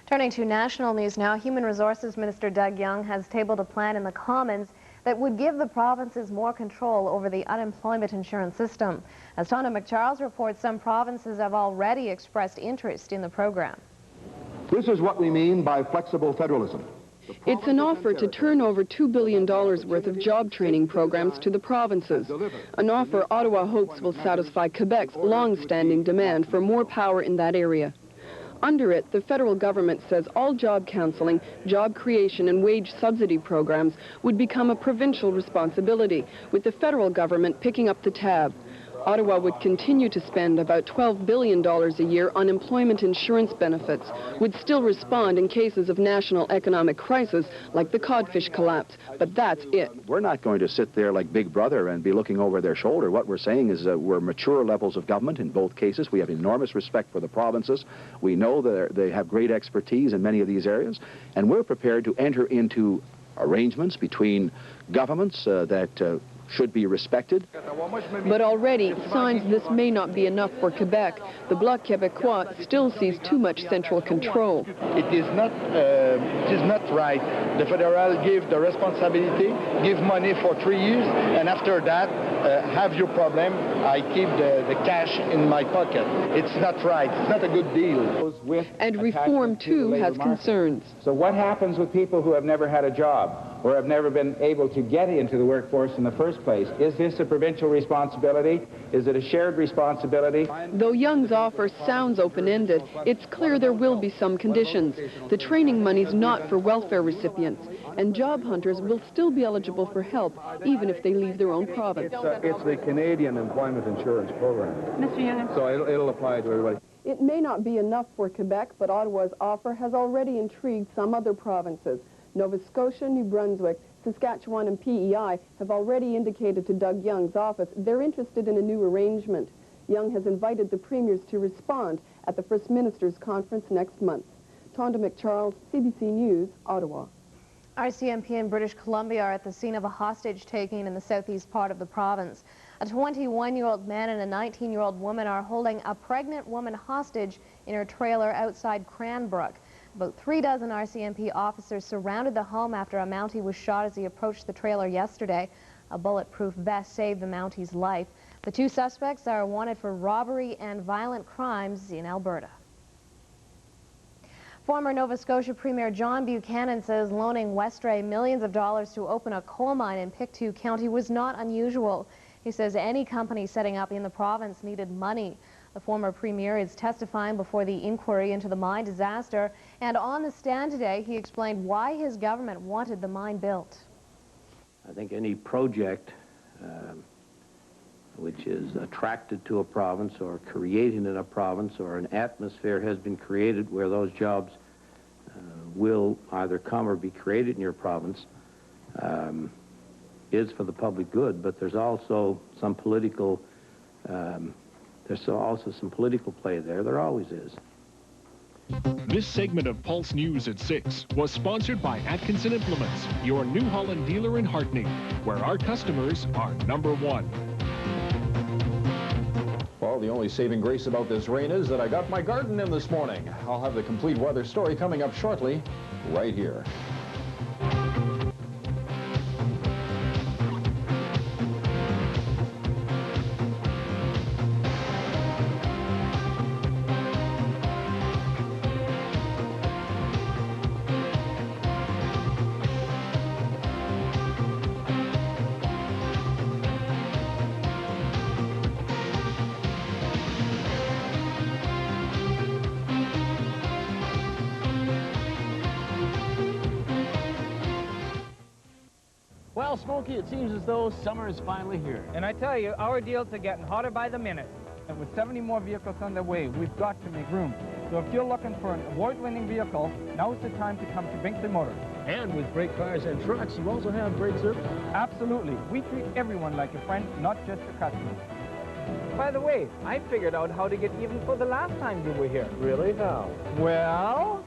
Turning to national news now, Human Resources Minister Doug Young has tabled a plan in the Commons that would give the provinces more control over the unemployment insurance system. As Tonda McCharles reports, some provinces have already expressed interest in the program. This is what we mean by flexible federalism. It's an offer to turn over $2 billion worth of job training programs to the provinces, an offer Ottawa hopes will satisfy Quebec's long-standing demand for more power in that area. Under it, the federal government says all job counseling, job creation and wage subsidy programs would become a provincial responsibility, with the federal government picking up the tab. Ottawa would continue to spend about $12 billion a year on employment insurance benefits, would still respond in cases of national economic crisis like the codfish collapse, but that's it. We're not going to sit there like Big Brother and be looking over their shoulder. What we're saying is that we're mature levels of government in both cases. We have enormous respect for the provinces. We know that they have great expertise in many of these areas, and we're prepared to enter into arrangements between governments that should be respected. But already, signs this may not be enough for Quebec. The Bloc Québécois still sees too much central control. It is not right. The federal give the responsibility, give money for 3 years, and after that, have your problem. I keep the cash in my pocket. It's not right. It's not a good deal. And reform, too, has concerns. So what happens with people who have never had a job or have never been able to get into the workforce in the first place? Is this a provincial responsibility? Is it a shared responsibility? Though Young's offer sounds open-ended, it's clear there will be some conditions. The training money's not for welfare recipients, and job hunters will still be eligible for help, even if they leave their own province. It's the Canadian Employment Insurance Program. Mr. Young. So it'll apply to everybody. It may not be enough for Quebec, but Ottawa's offer has already intrigued some other provinces. Nova Scotia, New Brunswick, Saskatchewan and PEI have already indicated to Doug Young's office they're interested in a new arrangement. Young has invited the premiers to respond at the First Minister's Conference next month. Tonda McCharles, CBC News, Ottawa. RCMP in British Columbia are at the scene of a hostage-taking in the southeast part of the province. A 21-year-old man and a 19-year-old woman are holding a pregnant woman hostage in her trailer outside Cranbrook. About 3 dozen RCMP officers surrounded the home after a Mountie was shot as he approached the trailer yesterday. A bulletproof vest saved the Mountie's life. The 2 suspects are wanted for robbery and violent crimes in Alberta. Former Nova Scotia Premier John Buchanan says loaning Westray millions of dollars to open a coal mine in Pictou County was not unusual. He says any company setting up in the province needed money. The former premier is testifying before the inquiry into the mine disaster, and on the stand today he explained why his government wanted the mine built. I think any project which is attracted to a province or created in a province, or an atmosphere has been created where those jobs will either come or be created in your province, is for the public good. But there's also some political play there. There always is. This segment of Pulse News at 6 was sponsored by Atkinson Implements, your New Holland dealer in Hartney, where our customers are #1. Well, the only saving grace about this rain is that I got my garden in this morning. I'll have the complete weather story coming up shortly, right here. Well, Smokey, it seems as though summer is finally here. And I tell you, our deals are getting hotter by the minute. And with 70 more vehicles on the way, we've got to make room. So if you're looking for an award-winning vehicle, now's the time to come to Binkley Motors. And with great cars and trucks, you also have great service. Absolutely. We treat everyone like a friend, not just a customer. By the way, I figured out how to get even for the last time you were here. Really? How? Well...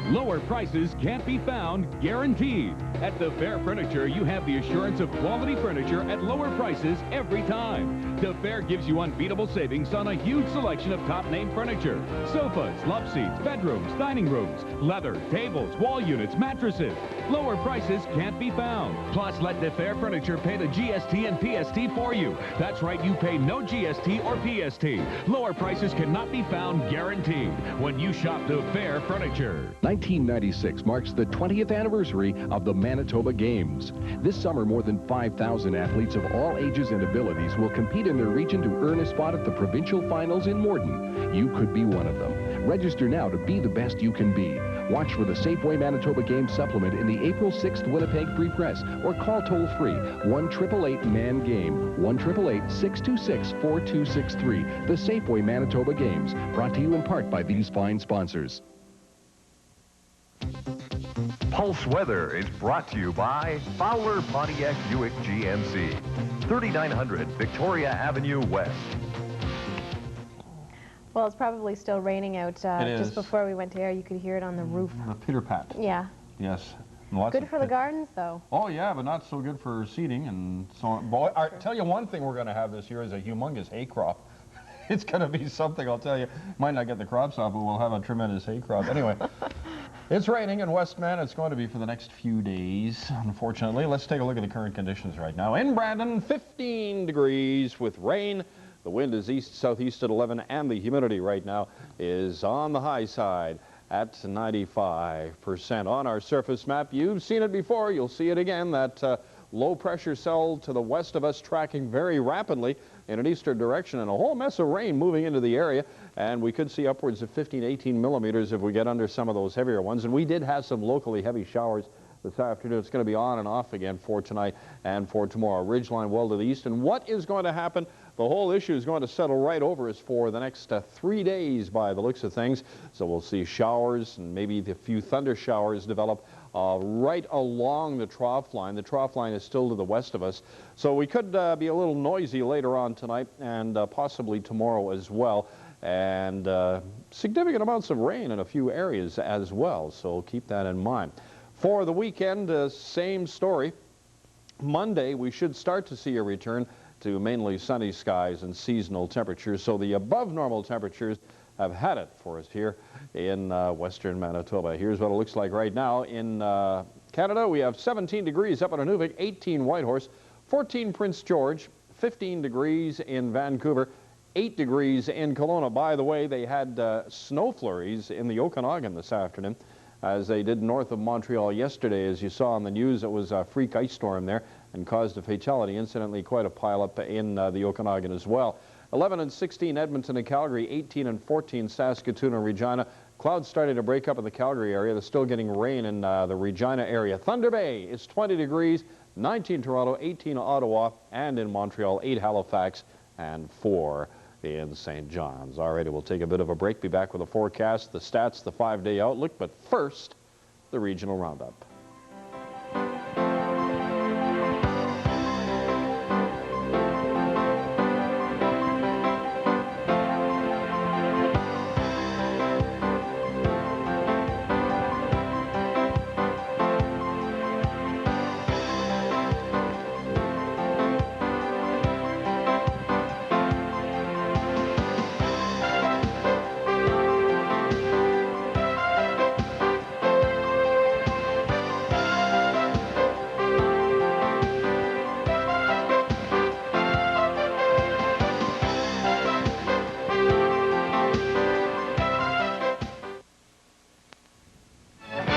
Lower prices can't be found, guaranteed. At the Fair Furniture, you have the assurance of quality furniture at lower prices every time. The Fair gives you unbeatable savings on a huge selection of top-name furniture. Sofas, love seats, bedrooms, dining rooms, leather, tables, wall units, mattresses. Lower prices can't be found. Plus, let the Fair Furniture pay the GST and PST for you. That's right, you pay no GST or PST. Lower prices cannot be found, guaranteed, when you shop the Fair Furniture. 1996 marks the 20th anniversary of the Manitoba Games. This summer, more than 5,000 athletes of all ages and abilities will compete in their region to earn a spot at the provincial finals in Morden. You could be one of them. Register now to be the best you can be. Watch for the Safeway Manitoba Games supplement in the April 6th Winnipeg Free Press or call toll-free 1-888-MAN-GAME, 1-888-626-4263. The Safeway Manitoba Games, brought to you in part by these fine sponsors. Pulse Weather is brought to you by Fowler Pontiac Buick GMC, 3900 Victoria Avenue West. Well, it's probably still raining out. Just before we went to air, you could hear it on the roof. The pitter-pat. Yeah. Yes. Good for the gardens, though. Oh, yeah, but not so good for seeding and so on. Boy, I'll tell you one thing we're going to have this year is a humongous hay crop. It's going to be something, I'll tell you. Might not get the crops off, but we'll have a tremendous hay crop. Anyway, it's raining in Westman. It's going to be for the next few days, unfortunately. Let's take a look at the current conditions right now. In Brandon, 15 degrees with rain. The wind is east-southeast at 11, and the humidity right now is on the high side at 95%. On our surface map, you've seen it before. You'll see it again. That low-pressure cell to the west of us tracking very rapidly in an eastern direction, and a whole mess of rain moving into the area, and we could see upwards of 15, 18 millimeters if we get under some of those heavier ones. And we did have some locally heavy showers this afternoon. It's going to be on and off again for tonight and for tomorrow. Ridgeline well to the east. And what is going to happen? The whole issue is going to settle right over us for the next 3 days by the looks of things. So we'll see showers and maybe a few thunder showers develop right along the trough line. The trough line is still to the west of us. So we could be a little noisy later on tonight and possibly tomorrow as well. And significant amounts of rain in a few areas as well. So keep that in mind. For the weekend, same story. Monday, we should start to see a return to mainly sunny skies and seasonal temperatures. So the above normal temperatures have had it for us here in western Manitoba. Here's what it looks like right now. In Canada, we have 17 degrees up in Nunavut, 18 Whitehorse, 14 Prince George, 15 degrees in Vancouver, 8 degrees in Kelowna. By the way, they had snow flurries in the Okanagan this afternoon, as they did north of Montreal yesterday. As you saw on the news, it was a freak ice storm there and caused a fatality. Incidentally, quite a pileup in the Okanagan as well. 11 and 16 Edmonton and Calgary, 18 and 14 Saskatoon and Regina. Clouds starting to break up in the Calgary area. They're still getting rain in the Regina area. Thunder Bay is 20 degrees, 19 Toronto, 18 Ottawa, and in Montreal, 8 Halifax, and 4 in St. John's. All right, we'll take a bit of a break. Be back with a forecast, the stats, the 5-day outlook, but first, the regional roundup.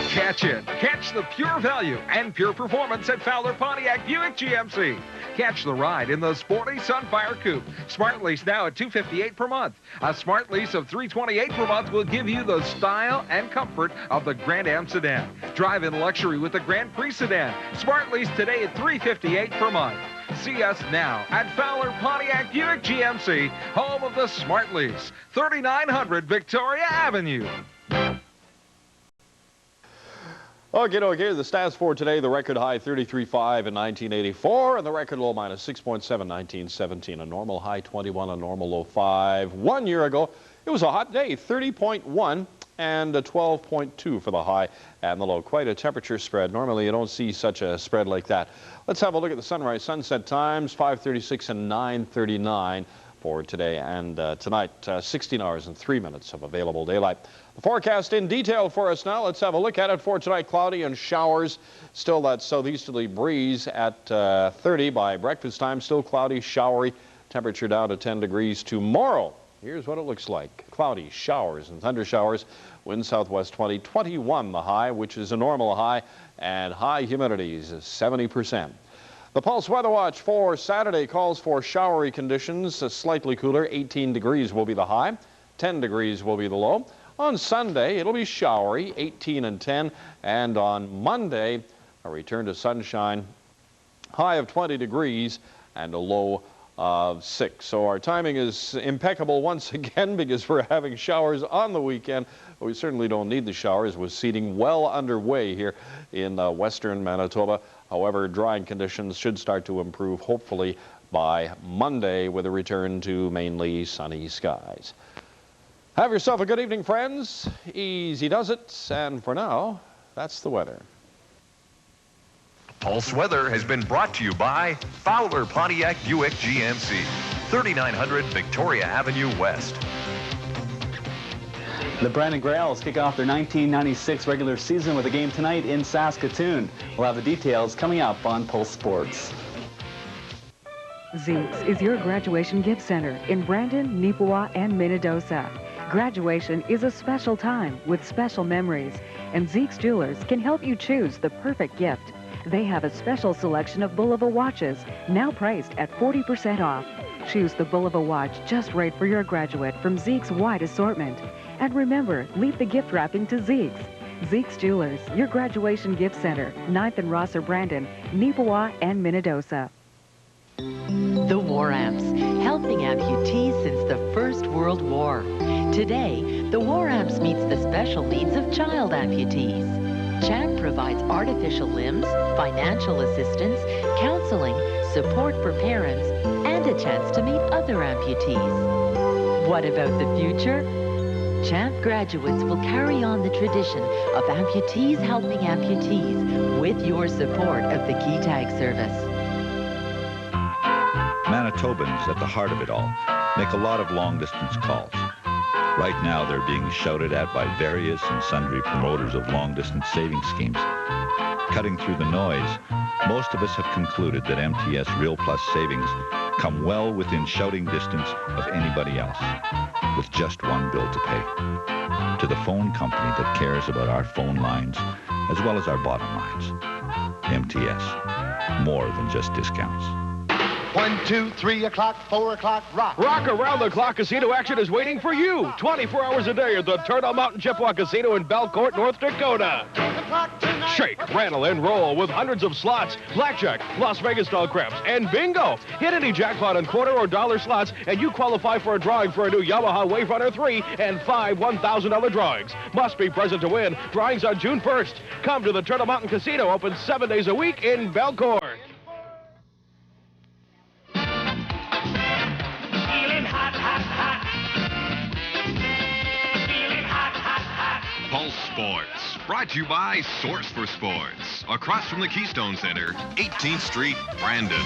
Catch it. Catch the pure value and pure performance at Fowler Pontiac Buick GMC. Catch the ride in the sporty Sunfire Coupe. Smart lease now at $258 per month. A smart lease of $328 per month will give you the style and comfort of the Grand Am sedan. Drive in luxury with the Grand Prix sedan. Smart lease today at $358 per month. See us now at Fowler Pontiac Buick GMC, home of the smart lease, 3900 Victoria Avenue. Okay, the stats for today, the record high 33.5 in 1984, and the record low minus 6.7 1917. A normal high 21, a normal low 5. 1 year ago, it was a hot day, 30.1, and 12.2 for the high and the low. Quite a temperature spread. Normally you don't see such a spread like that. Let's have a look at the sunrise sunset times, 5:36 and 9:39 for today and tonight. 16 hours and 3 minutes of available daylight. The forecast in detail for us now. Let's have a look at it for tonight. Cloudy and showers. Still that southeasterly breeze at 30 by breakfast time. Still cloudy, showery. Temperature down to 10 degrees tomorrow. Here's what it looks like. Cloudy, showers and thunder showers. Wind southwest 20, 21 the high, which is a normal high, and high humidity is 70%. The Pulse Weather Watch for Saturday calls for showery conditions, slightly cooler. 18 degrees will be the high, 10 degrees will be the low. On Sunday, it'll be showery, 18 and 10, and on Monday, a return to sunshine, high of 20 degrees and a low of 6. So our timing is impeccable once again because we're having showers on the weekend. But we certainly don't need the showers with seeding well underway here in western Manitoba. However, drying conditions should start to improve hopefully by Monday with a return to mainly sunny skies. Have yourself a good evening, friends. Easy does it. And for now, that's the weather. Pulse Weather has been brought to you by Fowler Pontiac Buick GMC, 3900 Victoria Avenue West. The Brandon Grey Owls kick off their 1996 regular season with a game tonight in Saskatoon. We'll have the details coming up on Pulse Sports. Zeke's is your graduation gift center in Brandon, Neepawa, and Minnedosa. Graduation is a special time with special memories, and Zeke's Jewelers can help you choose the perfect gift. They have a special selection of Bulova watches, now priced at 40% off. Choose the Bulova watch just right for your graduate from Zeke's wide assortment. And remember, leave the gift wrapping to Zeke's. Zeke's Jewelers, your graduation gift center, 9th and Rosser, Brandon, Neepawa, and Minnedosa. The War Amps, helping amputees since the First World War. Today, the War Amps meets the special needs of child amputees. CHAMP provides artificial limbs, financial assistance, counseling, support for parents, and a chance to meet other amputees. What about the future? CHAMP graduates will carry on the tradition of amputees helping amputees with your support of the Key Tag service. Manitobans, at the heart of it all, make a lot of long-distance calls. Right now, they're being shouted at by various and sundry promoters of long-distance savings schemes. Cutting through the noise, most of us have concluded that MTS Real Plus savings come well within shouting distance of anybody else, with just one bill to pay. To the phone company that cares about our phone lines, as well as our bottom lines. MTS, more than just discounts. 1, 2, 3 o'clock, 4 o'clock, rock. Rock around the clock casino action is waiting for you 24 hours a day at the Turtle Mountain Chippewa Casino in Belcourt, North Dakota. Shake, rattle, and roll with hundreds of slots, blackjack, Las Vegas style craps, and bingo. Hit any jackpot on quarter or dollar slots, and you qualify for a drawing for a new Yamaha Wave Runner 3 and 5 $1,000 drawings. Must be present to win. Drawings on June 1st. Come to the Turtle Mountain Casino, open 7 days a week in Belcourt. Pulse Sports, brought to you by Source for Sports, across from the Keystone Center, 18th Street, Brandon.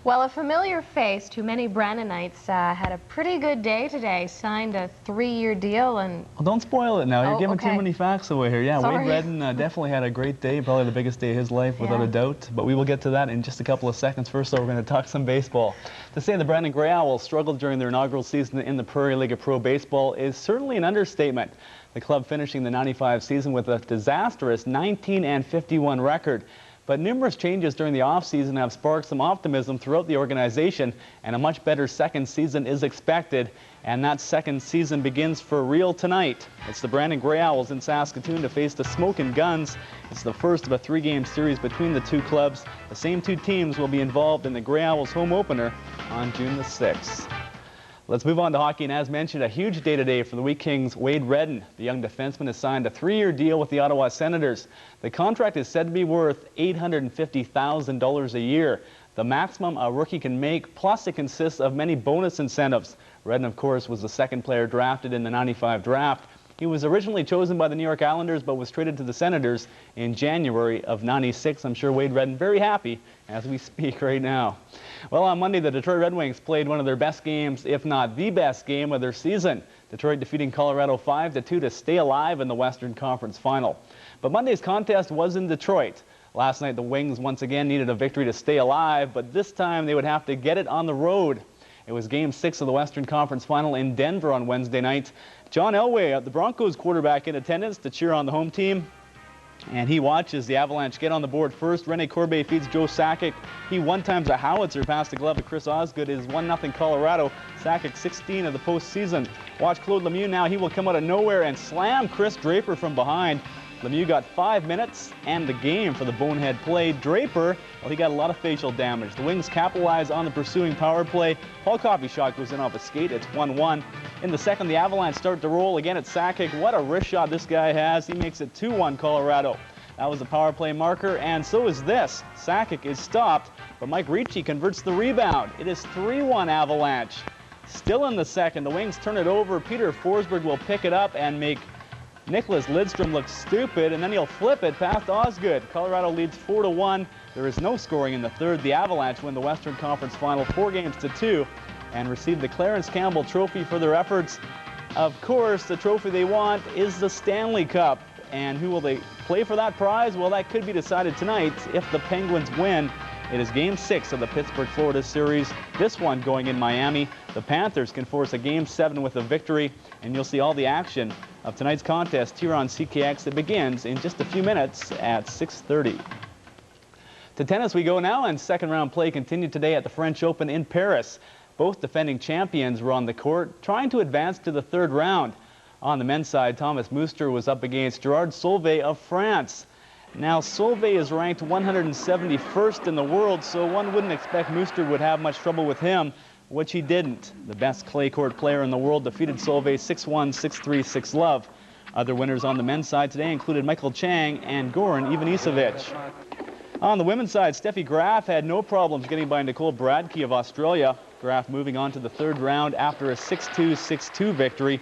Well, a familiar face to many Brandonites had a pretty good day today, signed a 3-year deal and... Well, don't spoil it now. You're giving too many facts away here. Yeah, Sorry. Wade Redden definitely had a great day, probably the biggest day of his life without a doubt. But we will get to that in just a couple of seconds. First, though, we're going to talk some baseball. To say the Brandon Grey Owls struggled during their inaugural season in the Prairie League of Pro Baseball is certainly an understatement. The club finishing the 95 season with a disastrous 19-51 record. But numerous changes during the offseason have sparked some optimism throughout the organization, and a much better second season is expected. And that second season begins for real tonight. It's the Brandon Grey Owls in Saskatoon to face the Smokin' Guns. It's the first of a 3-game series between the two clubs. The same two teams will be involved in the Grey Owls home opener on June the 6th. Let's move on to hockey, and as mentioned, a huge day today for the Wheat Kings' Wade Redden. The young defenseman has signed a 3-year deal with the Ottawa Senators. The contract is said to be worth $850,000 a year, the maximum a rookie can make, plus it consists of many bonus incentives. Redden, of course, was the second player drafted in the '95 draft. He was originally chosen by the New York Islanders, but was traded to the Senators in January of '96. I'm sure Wade Redden very happy as we speak right now. Well, on Monday, the Detroit Red Wings played one of their best games, if not the best game of their season. Detroit defeating Colorado 5-2 to stay alive in the Western Conference Final. But Monday's contest was in Detroit. Last night, the Wings once again needed a victory to stay alive, but this time they would have to get it on the road. It was Game 6 of the Western Conference Final in Denver on Wednesday night. John Elway, the Broncos quarterback, in attendance to cheer on the home team. And he watches the Avalanche get on the board first. Rene Corbeil feeds Joe Sakic. He one-times a howitzer past the glove of Chris Osgood. It is 1-0 Colorado. Sakic 16 of the postseason. Watch Claude Lemieux now. He will come out of nowhere and slam Chris Draper from behind. Lemieux got 5 minutes and the game for the bonehead play. Draper, well, he got a lot of facial damage. The Wings capitalize on the pursuing power play. Paul Coffey's shot goes in off a skate. It's 1-1. In the second, the Avalanche start to roll again at Sakic. What a wrist shot this guy has. He makes it 2-1 Colorado. That was the power play marker, and so is this. Sakic is stopped, but Mike Ricci converts the rebound. It is 3-1 Avalanche. Still in the second, the Wings turn it over. Peter Forsberg will pick it up and make Nicholas Lidstrom looks stupid, and then he'll flip it past Osgood. Colorado leads 4-1. There is no scoring in the third. The Avalanche win the Western Conference Final 4-2 and receive the Clarence Campbell Trophy for their efforts. Of course, the trophy they want is the Stanley Cup. And who will they play for that prize? Well, that could be decided tonight if the Penguins win. It is Game 6 of the Pittsburgh-Florida series. This one going in Miami. The Panthers can force a Game 7 with a victory, and you'll see all the action of tonight's contest here on CKX. It begins in just a few minutes at 6:30. To tennis we go now, and second-round play continued today at the French Open in Paris. Both defending champions were on the court, trying to advance to the third round. On the men's side, Thomas Muster was up against Gerard Solvay of France. Now, Solvay is ranked 171st in the world, so one wouldn't expect Muster would have much trouble with him, which he didn't. The best clay court player in the world defeated Solvay 6-1, 6-3, 6-love. Other winners on the men's side today included Michael Chang and Goran Ivanisevic. On the women's side, Steffi Graf had no problems getting by Nicole Bradkey of Australia. Graf moving on to the third round after a 6-2, 6-2 victory.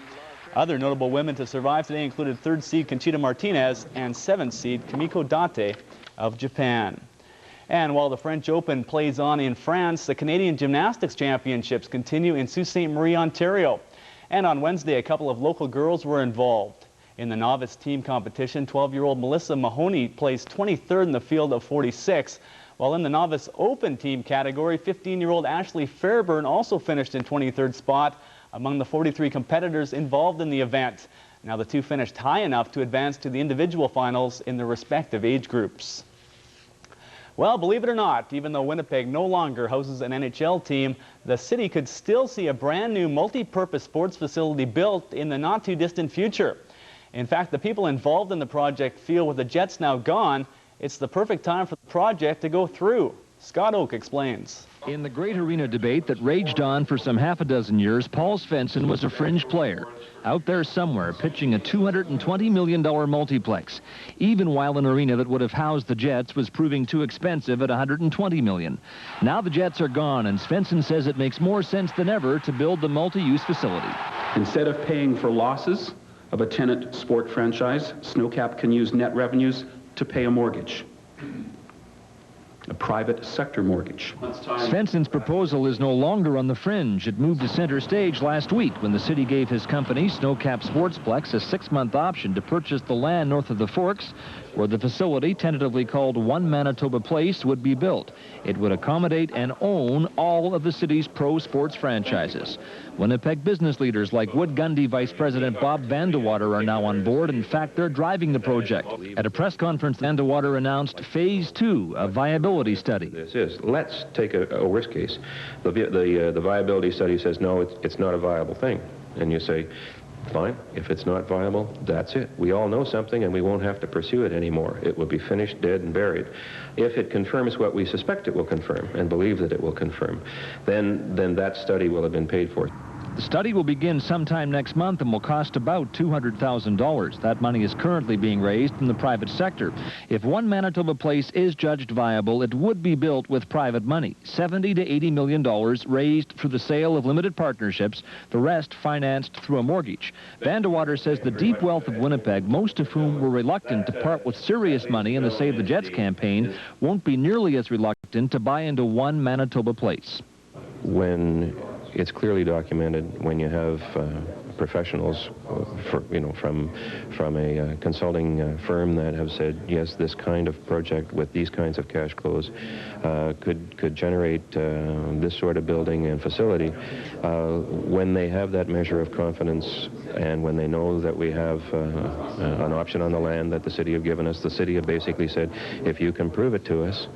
Other notable women to survive today included third seed Conchita Martinez and seventh seed Kimiko Date of Japan. And while the French Open plays on in France, the Canadian Gymnastics Championships continue in Sault Ste. Marie, Ontario. And on Wednesday, a couple of local girls were involved. In the novice team competition, 12-year-old Melissa Mahoney placed 23rd in the field of 46, while in the novice open team category, 15-year-old Ashley Fairburn also finished in 23rd spot among the 43 competitors involved in the event. Now the two finished high enough to advance to the individual finals in their respective age groups. Well, believe it or not, even though Winnipeg no longer houses an NHL team, the city could still see a brand new multi-purpose sports facility built in the not too distant future. In fact, the people involved in the project feel with the Jets now gone, it's the perfect time for the project to go through. Scott Oak explains. In the great arena debate that raged on for some half a dozen years, Paul Svensson was a fringe player, out there somewhere pitching a $220 million multiplex, even while an arena that would have housed the Jets was proving too expensive at $120 million. Now the Jets are gone, and Svensson says it makes more sense than ever to build the multi-use facility. Instead of paying for losses of a tenant sport franchise, Snowcap can use net revenues to pay a mortgage. A private sector mortgage. Svensson's proposal is no longer on the fringe. It moved to center stage last week when the city gave his company, Snowcap Sportsplex, a 6-month option to purchase the land north of the Forks, where the facility, tentatively called One Manitoba Place, would be built. It would accommodate and own all of the city's pro sports franchises. Winnipeg business leaders like Wood Gundy Vice President Bob Vandewater are now on board. In fact, they're driving the project. At a press conference, Vandewater announced Phase 2, a viability study. This is, let's take a worst case. The viability study says, no, it's not a viable thing. And you say, fine, if it's not viable, that's it. We all know something and we won't have to pursue it anymore. It will be finished, dead, and buried. If it confirms what we suspect it will confirm and believe that it will confirm, then that study will have been paid for. The study will begin sometime next month and will cost about $200,000. That money is currently being raised from the private sector. If one Manitoba place is judged viable, it would be built with private money, $70 to $80 million raised through the sale of limited partnerships, the rest financed through a mortgage. Vandewater says the deep wealth of Winnipeg, most of whom were reluctant to part with serious money in the Save the Jets campaign, won't be nearly as reluctant to buy into one Manitoba place. When it's clearly documented, when you have professionals from a consulting firm that have said, yes, this kind of project with these kinds of cash flows could generate this sort of building and facility. When they have that measure of confidence, and when they know that we have an option on the land that the city have given us, the city have basically said, if you can prove it to us,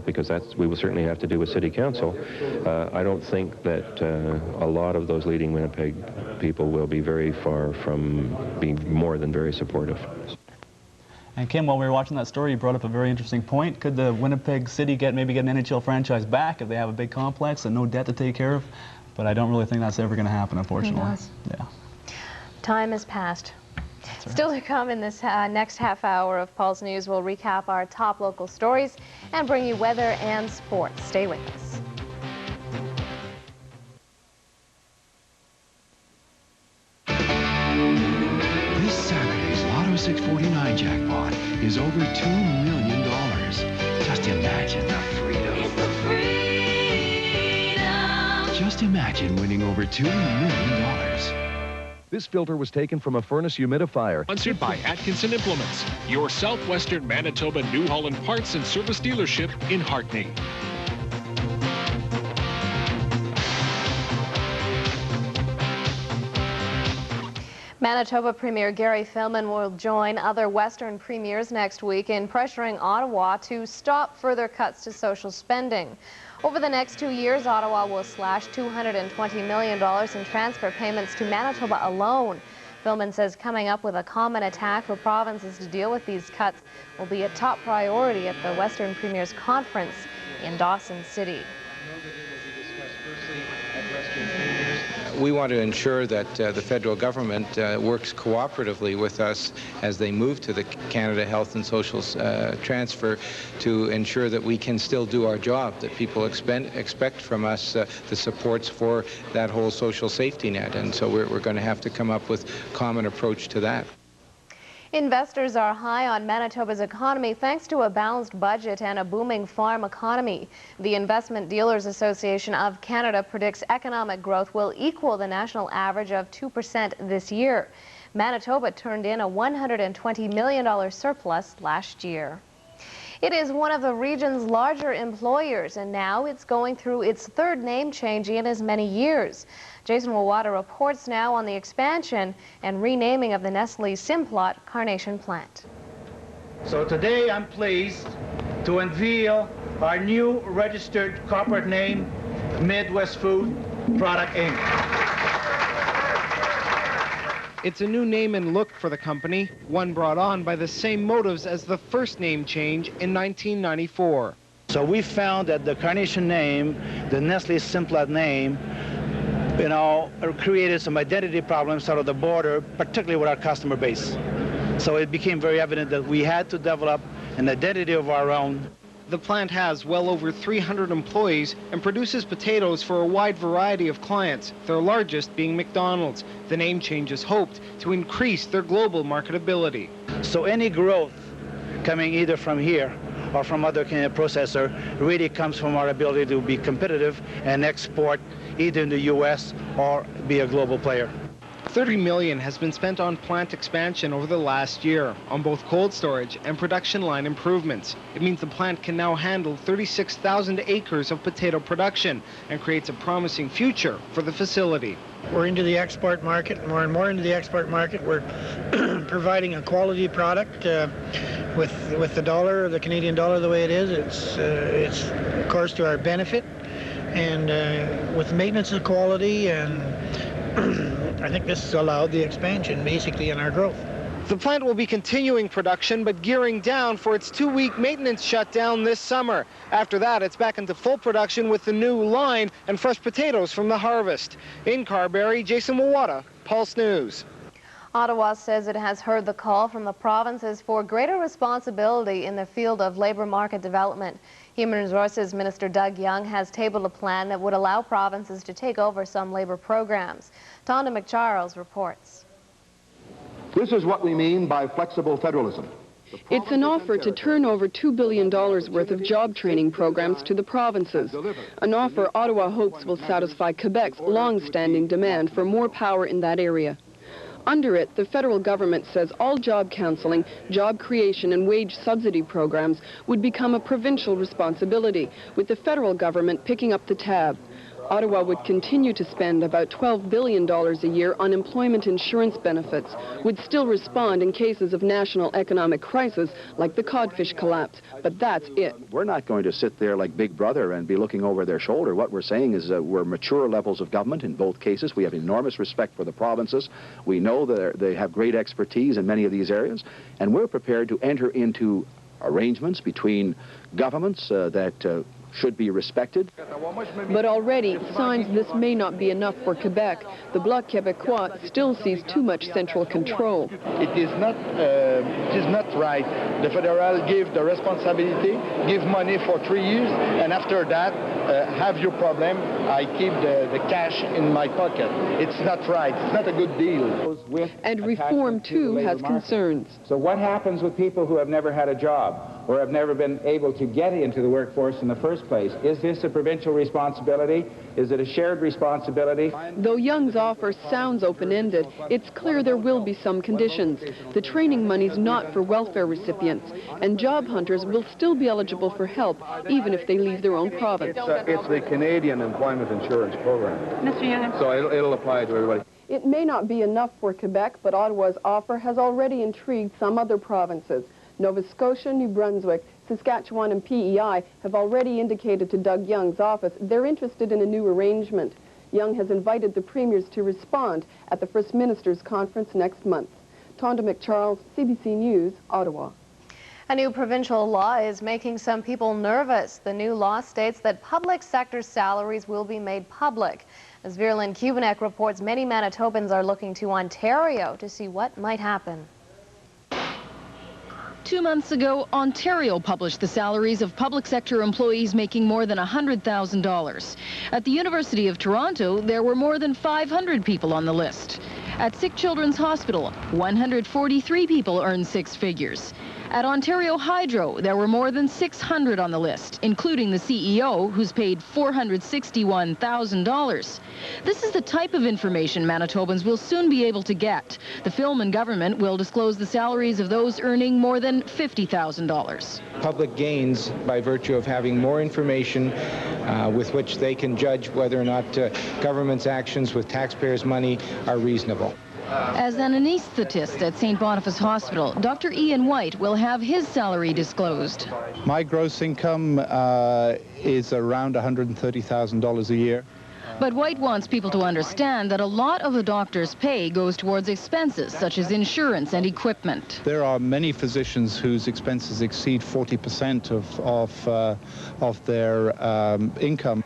because we will certainly have to do with city council, I don't think that a lot of those leading Winnipeg people will be very far from being more than very supportive. And Kim, while we were watching that story, you brought up a very interesting point. Could the Winnipeg City maybe get an NHL franchise back if they have a big complex and no debt to take care of? But I don't really think that's ever going to happen, unfortunately. Yeah. Time has passed. Right. Still to come in this next half hour of Pulse News, we'll recap our top local stories and bring you weather and sports. Stay with us. This Saturday's Lotto 649 jackpot is over $2 million. Just imagine the freedom. It's the freedom. Just imagine winning over $2 million. This filter was taken from a furnace humidifier. Sponsored by Atkinson Implements, your southwestern Manitoba New Holland parts and service dealership in Hartney. Manitoba Premier Gary Filmon will join other Western premiers next week in pressuring Ottawa to stop further cuts to social spending. Over the next 2 years, Ottawa will slash $220 million in transfer payments to Manitoba alone. Filmon says coming up with a common attack for provinces to deal with these cuts will be a top priority at the Western Premiers Conference in Dawson City. We want to ensure that the federal government works cooperatively with us as they move to the Canada Health and Social Transfer to ensure that we can still do our job, that people expect from us the supports for that whole social safety net. And so we're going to have to come up with a common approach to that. Investors are high on Manitoba's economy thanks to a balanced budget and a booming farm economy. The Investment Dealers Association of Canada predicts economic growth will equal the national average of 2% this year. Manitoba turned in a $120 million surplus last year. It is one of the region's larger employers, and now it's going through its third name change in as many years. Jason Wawada reports now on the expansion and renaming of the Nestle Simplot Carnation plant. So today I'm pleased to unveil our new registered corporate name, Midwest Food Product Inc. It's a new name and look for the company, one brought on by the same motives as the first name change in 1994. So we found that the Carnation name, the Nestle Simplot name, created some identity problems out of the border, particularly with our customer base. So it became very evident that we had to develop an identity of our own. The plant has well over 300 employees and produces potatoes for a wide variety of clients, their largest being McDonald's. The name change is hoped to increase their global marketability. So any growth coming either from here or from other Canadian processor really comes from our ability to be competitive and export either in the U.S. or be a global player. $30 million has been spent on plant expansion over the last year on both cold storage and production line improvements. It means the plant can now handle 36,000 acres of potato production and creates a promising future for the facility. We're into the export market, more and more into the export market. We're providing a quality product with the dollar, the Canadian dollar the way it is. It's of course to our benefit, and with maintenance of quality, and I think this has allowed the expansion basically in our growth. The plant will be continuing production, but gearing down for its 2-week maintenance shutdown this summer. After that, it's back into full production with the new line and fresh potatoes from the harvest. In Carberry, Jason Wawata, Pulse News. Ottawa says it has heard the call from the provinces for greater responsibility in the field of labor market development. Human Resources Minister Doug Young has tabled a plan that would allow provinces to take over some labor programs. Tonda McCharles reports. This is what we mean by flexible federalism. It's an offer to turn over $2 billion worth of job training programs to the provinces, an offer Ottawa hopes will satisfy Quebec's long-standing demand for more power in that area. Under it, the federal government says all job counseling, job creation and wage subsidy programs would become a provincial responsibility, with the federal government picking up the tab. Ottawa would continue to spend about $12 billion a year on employment insurance benefits, would still respond in cases of national economic crisis like the codfish collapse, but that's it. We're not going to sit there like Big Brother and be looking over their shoulder. What we're saying is we're mature levels of government in both cases. We have enormous respect for the provinces. We know that they have great expertise in many of these areas, and we're prepared to enter into arrangements between governments that should be respected. But already, signs this may not be enough for Quebec. The Bloc Québécois still sees too much central control. It is not right. The federal give the responsibility, give money for 3 years, and after that, have your problem. I keep the cash in my pocket. It's not right. It's not a good deal. And reform, too, has concerns. So what happens with people who have never had a job or have never been able to get into the workforce in the first place? Is this a provincial responsibility? Is it a shared responsibility? Though Young's offer sounds open-ended, it's clear there will be some conditions. The training money's not for welfare recipients, and job hunters will still be eligible for help, even if they leave their own province. It's the Canadian Employment Insurance Program. Mr. Young. So it'll apply to everybody. It may not be enough for Quebec, but Ottawa's offer has already intrigued some other provinces. Nova Scotia, New Brunswick, Saskatchewan and PEI have already indicated to Doug Young's office they're interested in a new arrangement. Young has invited the premiers to respond at the First Minister's Conference next month. Tonda McCharles, CBC News, Ottawa. A new provincial law is making some people nervous. The new law states that public sector salaries will be made public. As Fiddling Kubanek reports, many Manitobans are looking to Ontario to see what might happen. 2 months ago, Ontario published the salaries of public sector employees making more than $100,000. At the University of Toronto, there were more than 500 people on the list. At Sick Children's Hospital, 143 people earned 6 figures. At Ontario Hydro, there were more than 600 on the list, including the CEO, who's paid $461,000. This is the type of information Manitobans will soon be able to get. The film and government will disclose the salaries of those earning more than $50,000. Public gains by virtue of having more information with which they can judge whether or not government's actions with taxpayers' money are reasonable. As an anesthetist at St. Boniface Hospital, Dr. Ian White will have his salary disclosed. My gross income is around $130,000 a year. But White wants people to understand that a lot of the doctor's pay goes towards expenses such as insurance and equipment. There are many physicians whose expenses exceed 40% of their income.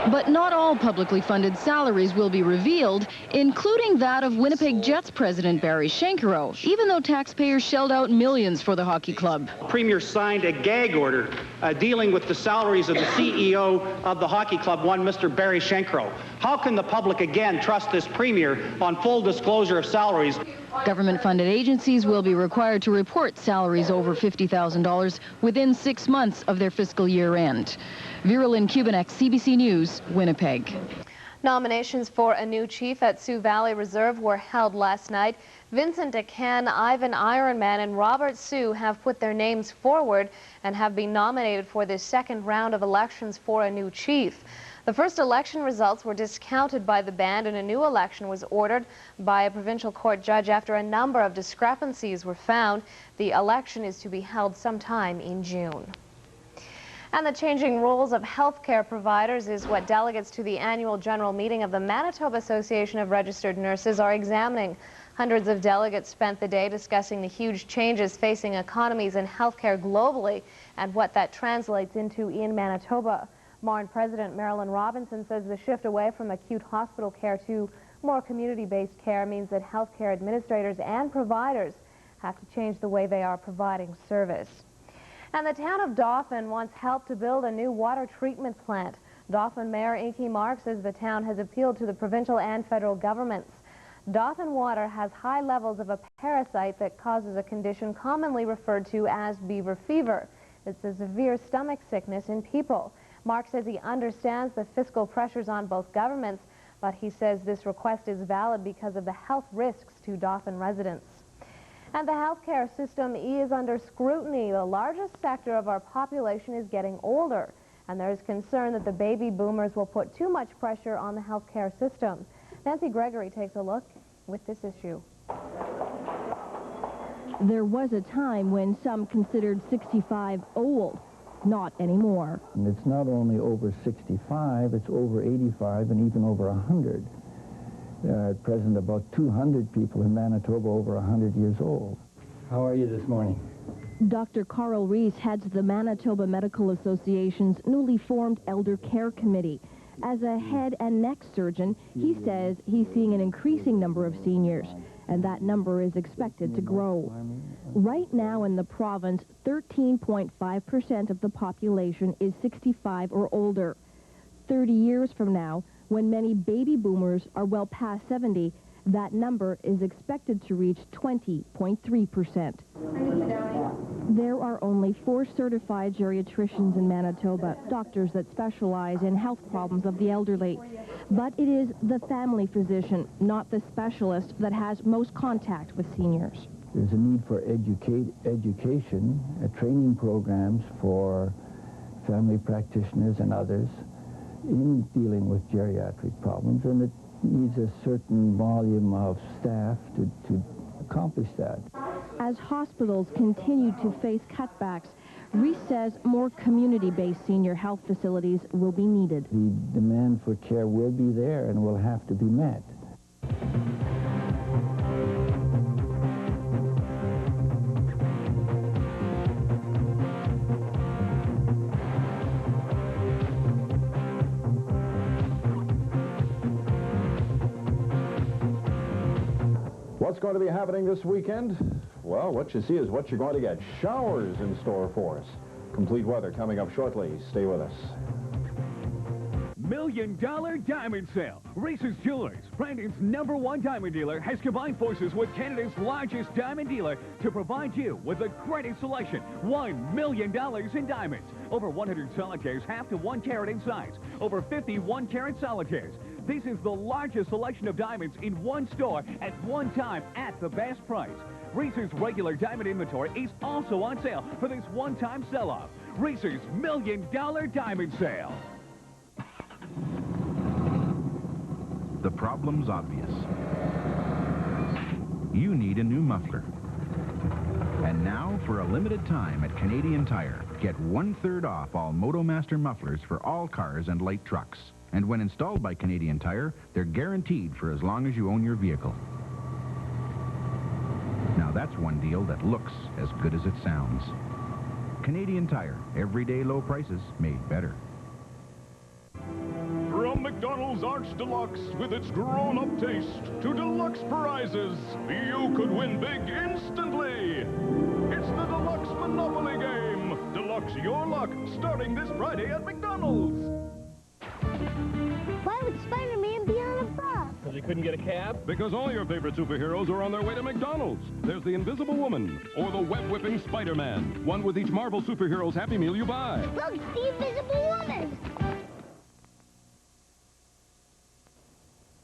But not all publicly funded salaries will be revealed, including that of Winnipeg Jets president Barry Shenkarow, even though taxpayers shelled out millions for the hockey club. Premier signed a gag order dealing with the salaries of the CEO of the hockey club, one Mr. Barry Shenkarow. How can the public again trust this premier on full disclosure of salaries? Government-funded agencies will be required to report salaries over $50,000 within 6 months of their fiscal year end. Fiddling Kubanek, CBC News, Winnipeg. Nominations for a new chief at Sioux Valley Reserve were held last night. Vincent DeCann, Ivan Ironman, and Robert Sioux have put their names forward and have been nominated for this second round of elections for a new chief. The first election results were discounted by the band, and a new election was ordered by a provincial court judge after a number of discrepancies were found. The election is to be held sometime in June. And the changing roles of healthcare providers is what delegates to the annual general meeting of the Manitoba Association of Registered Nurses are examining. Hundreds of delegates spent the day discussing the huge changes facing economies and healthcare globally and what that translates into in Manitoba. MARN President Marilyn Robinson says the shift away from acute hospital care to more community-based care means that healthcare administrators and providers have to change the way they are providing service. And the town of Dauphin wants help to build a new water treatment plant. Dauphin Mayor Inky Mark says the town has appealed to the provincial and federal governments. Dauphin water has high levels of a parasite that causes a condition commonly referred to as beaver fever. It's a severe stomach sickness in people. Mark says he understands the fiscal pressures on both governments, but he says this request is valid because of the health risks to Dauphin residents. And the healthcare system is under scrutiny. The largest sector of our population is getting older, and there is concern that the baby boomers will put too much pressure on the healthcare system. Nancy Gregory takes a look with this issue. There was a time when some considered 65 old. Not anymore. And it's not only over 65, it's over 85 and even over 100. There are at present about 200 people in Manitoba over 100 years old. How are you this morning? Dr. Carl Rees heads the Manitoba Medical Association's newly formed Elder Care Committee. As a head and neck surgeon, he says he's seeing an increasing number of seniors, and that number is expected to grow. Right now in the province, 13.5% of the population is 65 or older. 30 years from now, when many baby boomers are well past 70, that number is expected to reach 20.3%. There are only 4 certified geriatricians in Manitoba, doctors that specialize in health problems of the elderly. But it is the family physician, not the specialist, that has most contact with seniors. There's a need for education, training programs for family practitioners and others in dealing with geriatric problems, and it needs a certain volume of staff to accomplish that. As hospitals continue to face cutbacks, Rees says more community-based senior health facilities will be needed. The demand for care will be there and will have to be met. What's going to be happening this weekend? Well, what you see is what you're going to get. Showers in store for us. Complete weather coming up shortly. Stay with us. $1 Million Diamond Sale. Racers Jewelers, Brandon's #1 diamond dealer, has combined forces with Canada's largest diamond dealer to provide you with the greatest selection. $1 million in diamonds. Over 100 solitaires, half to 1 carat in size. Over 50 1-carat solitaires. This is the largest selection of diamonds in one store at one time at the best price. Reese's regular diamond inventory is also on sale for this one-time sell-off. Reese's $1 Million Diamond Sale. The problem's obvious. You need a new muffler. And now, for a limited time at Canadian Tire, get 1/3 off all MotoMaster mufflers for all cars and light trucks. And when installed by Canadian Tire, they're guaranteed for as long as you own your vehicle. Now that's one deal that looks as good as it sounds. Canadian Tire, everyday low prices made better. From McDonald's Arch Deluxe, with its grown-up taste, to deluxe prizes, you could win big instantly. It's the Deluxe Monopoly game. Deluxe your luck, starting this Friday at McDonald's. Why would Spider-Man be on a bus? Because he couldn't get a cab? Because all your favorite superheroes are on their way to McDonald's. There's the Invisible Woman, or the web-whipping Spider-Man. One with each Marvel superhero's Happy Meal you buy. Look, the Invisible Woman.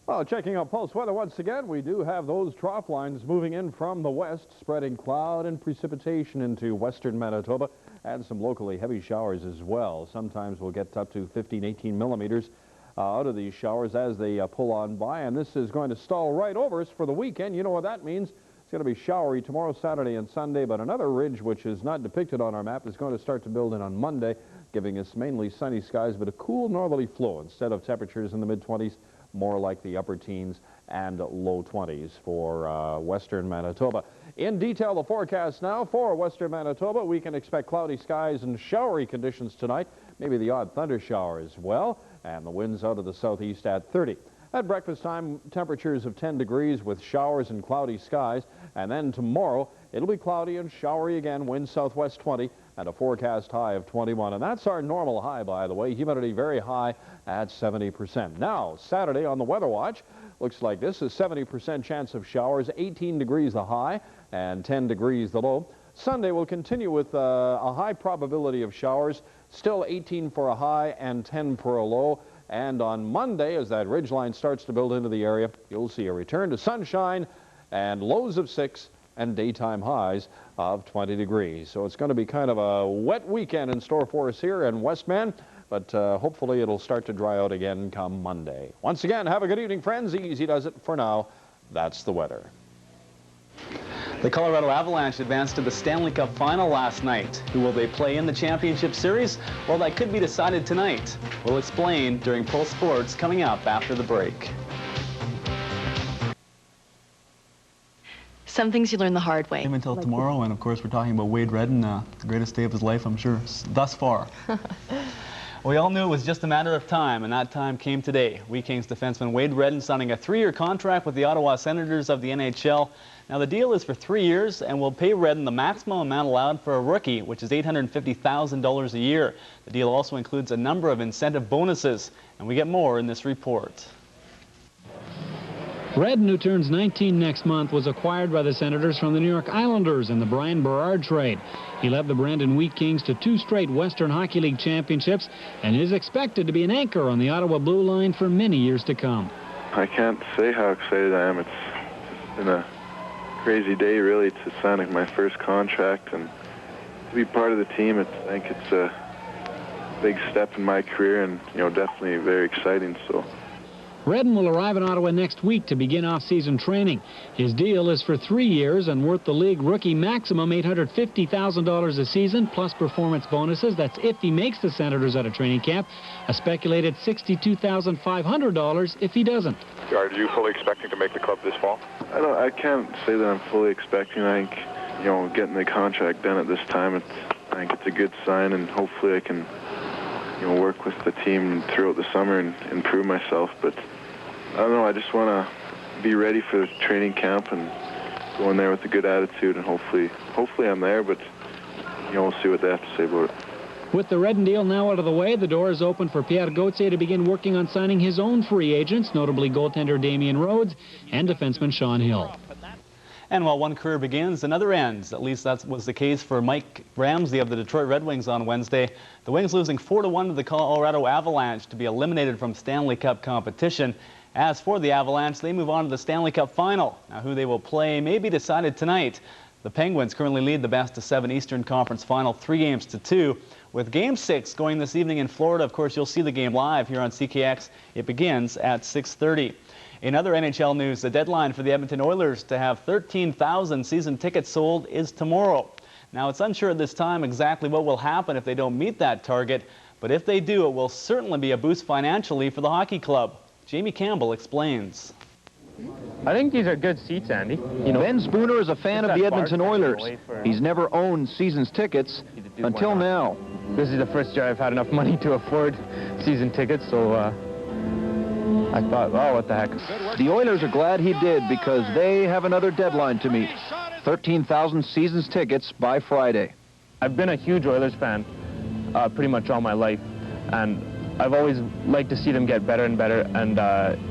Well, checking out Pulse weather once again, we do have those trough lines moving in from the west, spreading cloud and precipitation into western Manitoba, and some locally heavy showers as well. Sometimes we'll get up to 15, 18 millimeters out of these showers as they pull on by, and this is going to stall right over us for the weekend. You know what that means. It's going to be showery tomorrow, Saturday, and Sunday, but another ridge, which is not depicted on our map, is going to start to build in on Monday, giving us mainly sunny skies, but a cool northerly flow instead of temperatures in the mid-20s. more like the upper teens and low 20s for western Manitoba. In detail, the forecast now for western Manitoba. We can expect cloudy skies and showery conditions tonight, maybe the odd thunder shower as well, and the winds out of the southeast at 30. At breakfast time, temperatures of 10 degrees with showers and cloudy skies, and then tomorrow it'll be cloudy and showery again, wind southwest 20, and a forecast high of 21. And that's our normal high, by the way. Humidity very high at 70%. Now, Saturday on the Weather Watch, looks like this: a 70% chance of showers, 18 degrees the high and 10 degrees the low. Sunday will continue with a high probability of showers, still 18 for a high and 10 for a low. And on Monday, as that ridgeline starts to build into the area, you'll see a return to sunshine and lows of 6 and daytime highs of 20 degrees. So it's going to be kind of a wet weekend in store for us here in Westman, but hopefully it'll start to dry out again come Monday. Once again, have a good evening, friends. Easy does it for now. That's the weather. The Colorado Avalanche advanced to the Stanley Cup final last night. Who will they play in the championship series? Well, that could be decided tonight. We'll explain during Pulse Sports coming up after the break. Some things you learn the hard way. Until tomorrow, and of course we're talking about Wade Redden, the greatest day of his life, I'm sure, thus far. We all knew it was just a matter of time, and that time came today. Wee Kings defenseman Wade Redden signing a 3-year contract with the Ottawa Senators of the NHL. Now, the deal is for 3 years and will pay Redden the maximum amount allowed for a rookie, which is $850,000 a year. The deal also includes a number of incentive bonuses, and we get more in this report. Redden, who turns 19 next month, was acquired by the Senators from the New York Islanders in the Brian Berard trade. He led the Brandon Wheat Kings to 2 straight Western Hockey League championships and is expected to be an anchor on the Ottawa Blue Line for many years to come. I can't say how excited I am. It's been a crazy day, really, to sign my first contract and to be part of the team. I think it's a big step in my career and, definitely very exciting. So. Redden will arrive in Ottawa next week to begin off-season training. His deal is for 3 years and worth the league rookie maximum $850,000 a season, plus performance bonuses. That's if he makes the Senators out of training camp. A speculated $62,500 if he doesn't. Are you fully expecting to make the club this fall? I can't say that I'm fully expecting. I think, getting the contract done at this time, I think it's a good sign, and hopefully I can, work with the team throughout the summer and improve myself. But I don't know, I just want to be ready for the training camp and go in there with a good attitude, and hopefully I'm there, but we'll see what they have to say about it. With the Redden deal now out of the way, the door is open for Pierre Gauthier to begin working on signing his own free agents, notably goaltender Damian Rhodes and defenseman Sean Hill. And while one career begins, another ends. At least that was the case for Mike Ramsey of the Detroit Red Wings on Wednesday. The Wings losing 4-1 to the Colorado Avalanche to be eliminated from Stanley Cup competition. As for the Avalanche, they move on to the Stanley Cup final. Now, who they will play may be decided tonight. The Penguins currently lead the best-of-7 Eastern Conference final 3-2, with Game 6 going this evening in Florida. Of course, you'll see the game live here on CKX. It begins at 6:30. In other NHL news, the deadline for the Edmonton Oilers to have 13,000 season tickets sold is tomorrow. Now, it's unsure at this time exactly what will happen if they don't meet that target, but if they do, it will certainly be a boost financially for the hockey club. Jamie Campbell explains. I think these are good seats, Andy. Ben Spooner is a fan of the Edmonton Oilers. He's never owned season's tickets until now. This is the first year I've had enough money to afford season tickets, so I thought, oh, what the heck. The Oilers are glad he did because they have another deadline to meet. 13,000 season's tickets by Friday. I've been a huge Oilers fan pretty much all my life, and I've always liked to see them get better and better, and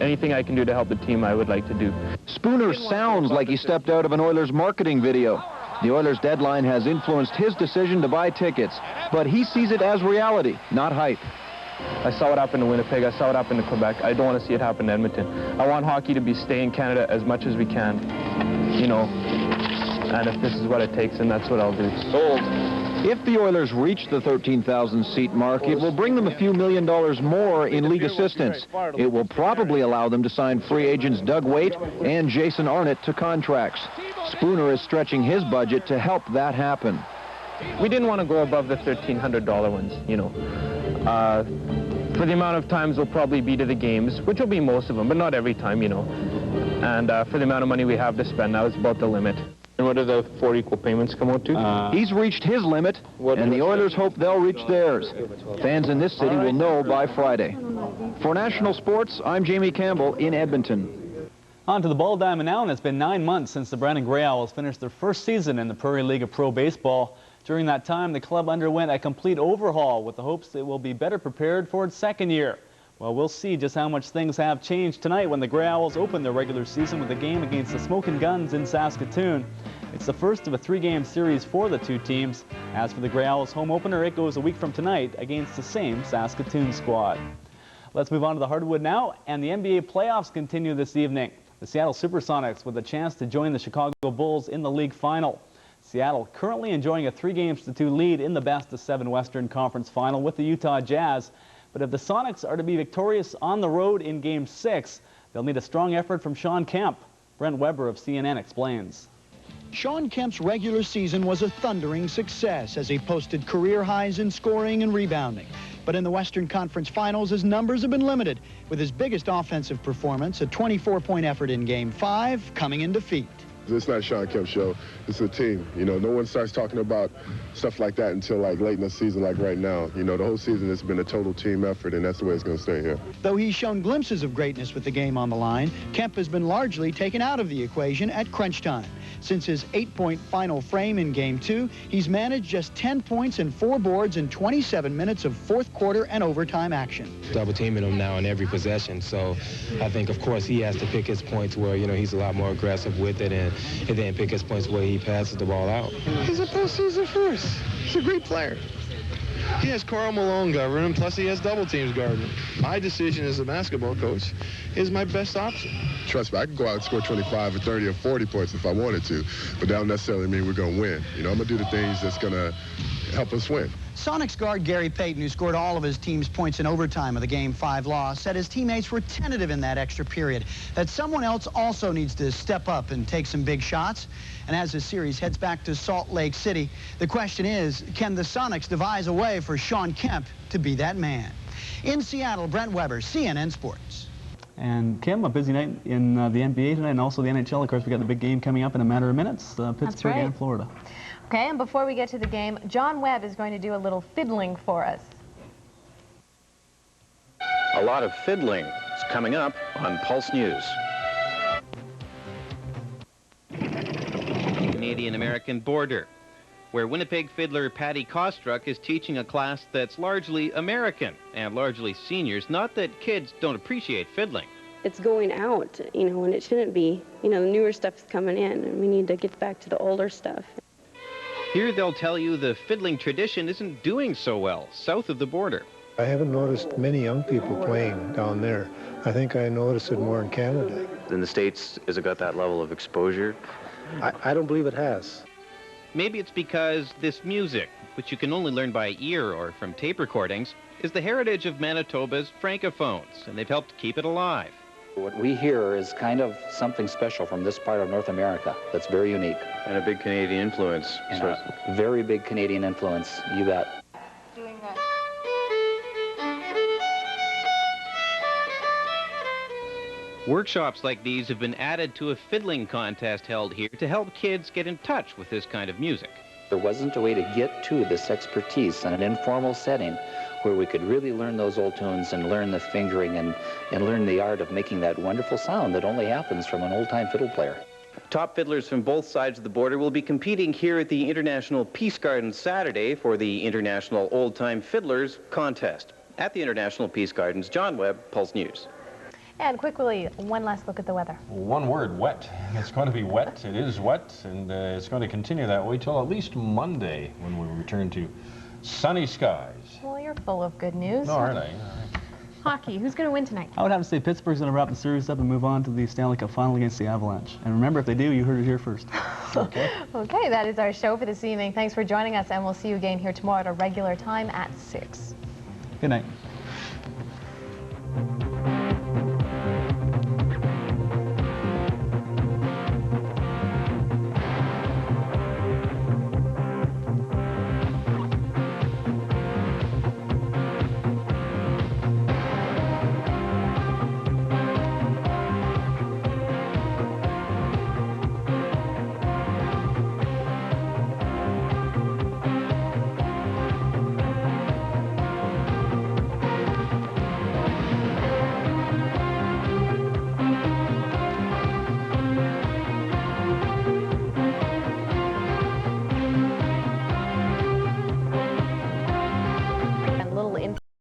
anything I can do to help the team, I would like to do. Spooner sounds like he stepped out of an Oilers marketing video. The Oilers' deadline has influenced his decision to buy tickets, but he sees it as reality, not hype. I saw it happen in Winnipeg. I saw it happen in Quebec. I don't want to see it happen in Edmonton. I want hockey to stay in Canada as much as we can, and if this is what it takes, then that's what I'll do. Sold. If the Oilers reach the 13,000 seat mark, it will bring them a few $1 million more in league assistance. It will probably allow them to sign free agents Doug Waite and Jason Arnott to contracts. Spooner is stretching his budget to help that happen. We didn't want to go above the $1,300 ones, For the amount of times we'll probably be to the games, which will be most of them, but not every time, you know. And for the amount of money we have to spend, that was about the limit. And what do the 4 equal payments come out to? He's reached his limit, and the Oilers hope they'll reach theirs. Fans in this city will know by Friday. For National Sports, I'm Jamie Campbell in Edmonton. On to the Ball Diamond now, and it's been 9 months since the Brandon Grey Owls finished their first season in the Prairie League of Pro Baseball. During that time, the club underwent a complete overhaul with the hopes it will be better prepared for its second year. Well, we'll see just how much things have changed tonight when the Grey Owls open their regular season with a game against the Smokin' Guns in Saskatoon. It's the first of a 3-game series for the two teams. As for the Grey Owls home opener, it goes a week from tonight against the same Saskatoon squad. Let's move on to the hardwood now, and the NBA playoffs continue this evening. The Seattle Supersonics with a chance to join the Chicago Bulls in the league final. Seattle currently enjoying a 3-2 lead in the best-of-7 Western Conference final with the Utah Jazz. But if the Sonics are to be victorious on the road in Game 6, they'll need a strong effort from Sean Kemp. Brent Weber of CNN explains. Sean Kemp's regular season was a thundering success as he posted career highs in scoring and rebounding. But in the Western Conference Finals, his numbers have been limited, with his biggest offensive performance, a 24-point effort in Game 5, coming in defeat. It's not Sean Kemp's show. It's a team. You know, no one starts talking about stuff like that until like late in the season, like right now. You know, the whole season has been a total team effort, and that's the way it's going to stay here. Though he's shown glimpses of greatness with the game on the line, Kemp has been largely taken out of the equation at crunch time. Since his 8-point final frame in Game 2, he's managed just 10 points and 4 boards in 27 minutes of fourth quarter and overtime action. Double teaming him now in every possession, so I think, of course, he has to pick his points where, you know, he's a lot more aggressive with it, and then pick his points where he passes the ball out. He's a postseason first. He's a great player. He has Karl Malone governing him, plus he has double teams guarding him. My decision as a basketball coach is my best option. Trust me, I can go out and score 25 or 30 or 40 points if I wanted to, but that don't necessarily mean we're going to win. You know, I'm going to do the things that's going to help us win. Sonics guard Gary Payton, who scored all of his team's points in overtime of the Game 5 loss, said his teammates were tentative in that extra period, that someone else also needs to step up and take some big shots. And as the series heads back to Salt Lake City, the question is, can the Sonics devise a way for Sean Kemp to be that man? In Seattle, Brent Weber, CNN Sports. And Kim, a busy night in the NBA tonight, and also the NHL. Of course, we got the big game coming up in a matter of minutes, Pittsburgh and Florida. Okay, and before we get to the game, John Webb is going to do a little fiddling for us. A lot of fiddling is coming up on Pulse News. Canadian-American border, where Winnipeg fiddler Patty Kostruck is teaching a class that's largely American and largely seniors. Not that kids don't appreciate fiddling. It's going out, you know, and it shouldn't be. You know, the newer stuff's coming in, and we need to get back to the older stuff. Here they'll tell you the fiddling tradition isn't doing so well south of the border. I haven't noticed many young people playing down there. I think I noticed it more in Canada. In the States, has it got that level of exposure? I don't believe it has. Maybe it's because this music, which you can only learn by ear or from tape recordings, is the heritage of Manitoba's francophones, and they've helped keep it alive. What we hear is kind of something special from this part of North America that's very unique. And a big Canadian influence. And a very big Canadian influence, you bet. Doing that. Workshops like these have been added to a fiddling contest held here to help kids get in touch with this kind of music. There wasn't a way to get to this expertise in an informal setting where we could really learn those old tunes and learn the fingering and learn the art of making that wonderful sound that only happens from an old-time fiddle player. Top fiddlers from both sides of the border will be competing here at the International Peace Garden Saturday for the International Old Time Fiddlers Contest. At the International Peace Gardens, John Webb, Pulse News. And quickly, one last look at the weather. One word, wet. It's going to be wet. It is wet, and it's going to continue that way till at least Monday when we return to sunny skies. Well, you're full of good news. No, aren't I? Hockey, who's going to win tonight? I would have to say Pittsburgh's going to wrap the series up and move on to the Stanley Cup final against the Avalanche. And remember, if they do, you heard it here first. Okay. Okay, that is our show for this evening. Thanks for joining us, and we'll see you again here tomorrow at a regular time at 6. Good night.